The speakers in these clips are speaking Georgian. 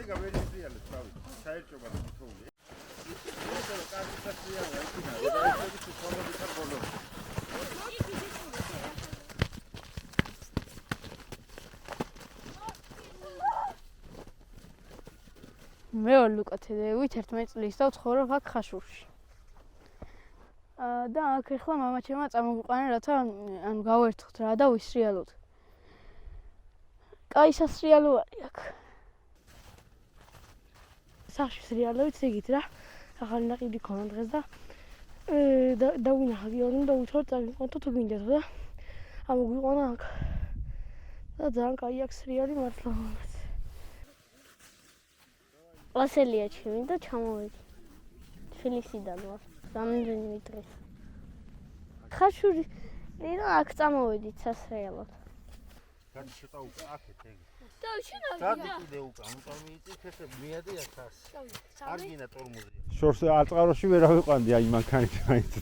ეგა ვერ იზრიალებს თავი. საერთოდ თოვლი. ეს კარგი სასრიალოა იქნა. და ეს ის თორმეტი ხარ ბოლოს. მე ვარ ლუკა თედევით 11 წლის და ვცხოვრობ აქ ხაშურში. და აქ ახლა მამაჩემმა წამოვიყვანა რათა ანუ გავერთოთ რა და ვისრიალოთ. კაი სასრიალო არის აქ. სახში სრიალებით ეგით რა. ახალი ნაყიდი ქონა დღეს და დავინახა გიორიმ და უთხრა წავიყვანო თუ გინდათ და ამოგვიყვანა აქ. და ძალიან კაი აქ სრიალი მართლა. ასელია ჩემი და ჩამოვედი. თბილისიდან ვარ. რამდენიმე დღეს. ხაშური ნინა აქ წამოვედით სასრიალოდ. გადი ცოტა უკან აქეთ ეგ. და შენ გადი კიდე უკან, უკან მიიწით ესე მიადე ახას. არგინა ტორმუზი. შორს ალწყაროში ვერ ავიყვანდი აი მანქანით მაინც.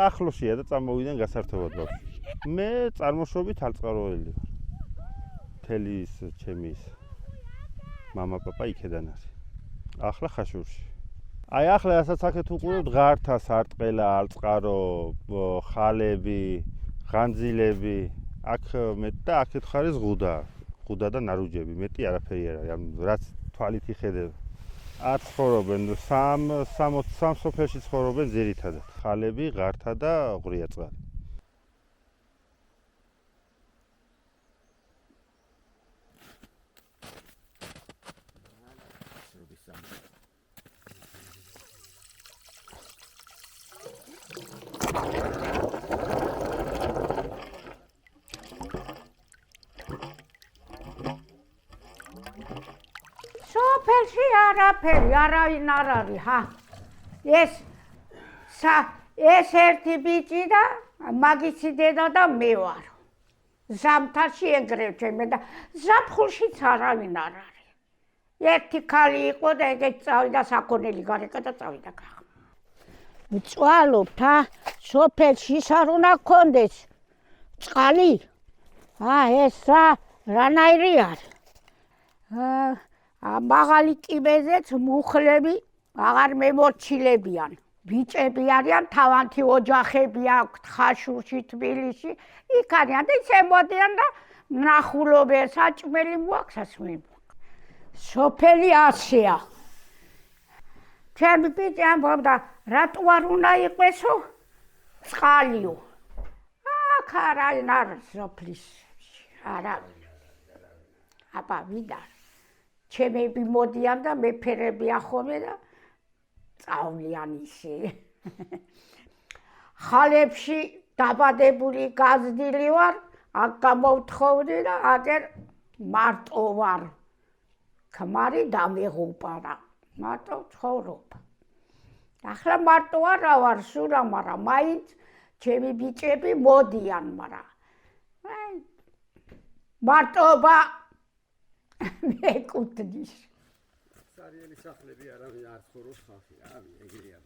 ახლოსია და წამოვიდნენ გასართობად ბავშვი. მე წარმოშობით ალწყაროელი ვარ. მთელი ის ჩემი ის мама папа იქედან არის. ახლა ხაშურში. აი ახლა რასაც აქეთ უყურებთ ღართა, სარტყელა, ალწყარო, ხალები, ღანძილები, აქ მეტ და აქეთ ხარის ღუდა. ღუდა და ნარუჯები, მეტი არაფერი არ არის. რაც თვალით იხედებ. არ ცხოვრობენ სამ სოფელში ცხოვრობენ ძირითადად. ხალები, ღართა და ღვრიაწყალი. სოფელში არაფერი არავინ არ არის ჰა ეს ერთი ბიჭი და მაგისი დედა და მე ვარ ზამთარში ეგრევ ჩემე და ზაფხულშიც არავინ არ არის ერთი ქალი იყო და ეგეც წავიდა საქონელი გარეკა და წავიდა გახ მწვალობთ ჰა სოფელში ის არ უნდა გქონდეს წყალი ეს რანაირი არის მაღალი კიბეზეც მუხლები აღარ მემორჩილებიან. ბიჭები არიან, თავანთი ოჯახები აქვთ ხაშურში, თბილისში. იქ არიან და ისე მოდიან და ნახულობენ, საჭმელი მოაქვს, ასმე. სოფელი ასეა. ჩემი ბიჭი ამბობდა, რატო არ უნდა იყესო? წყალიო. აქ არავინ არ სოფლის. არავინ. აბა ვიდან ჩემები მოდიან და მეფერებიან ხოლმე და წავლიან ისე. ხალებში დაბადებული გაზრდილი ვარ, აქ გამოვთხოვდი და აგერ მარტო ვარ. ქმარი დამეღუპარა, მარტო ცხოვრობ. ახლა მარტო არა ვარ, სულა, მაგრამ მაინც ჩემი ბიჭები მოდიან, მაგრამ მარტობა მეკუთვნის. სარიელი სახლები არავინ არ ცხოვრობს ხალხი, ეგრეა.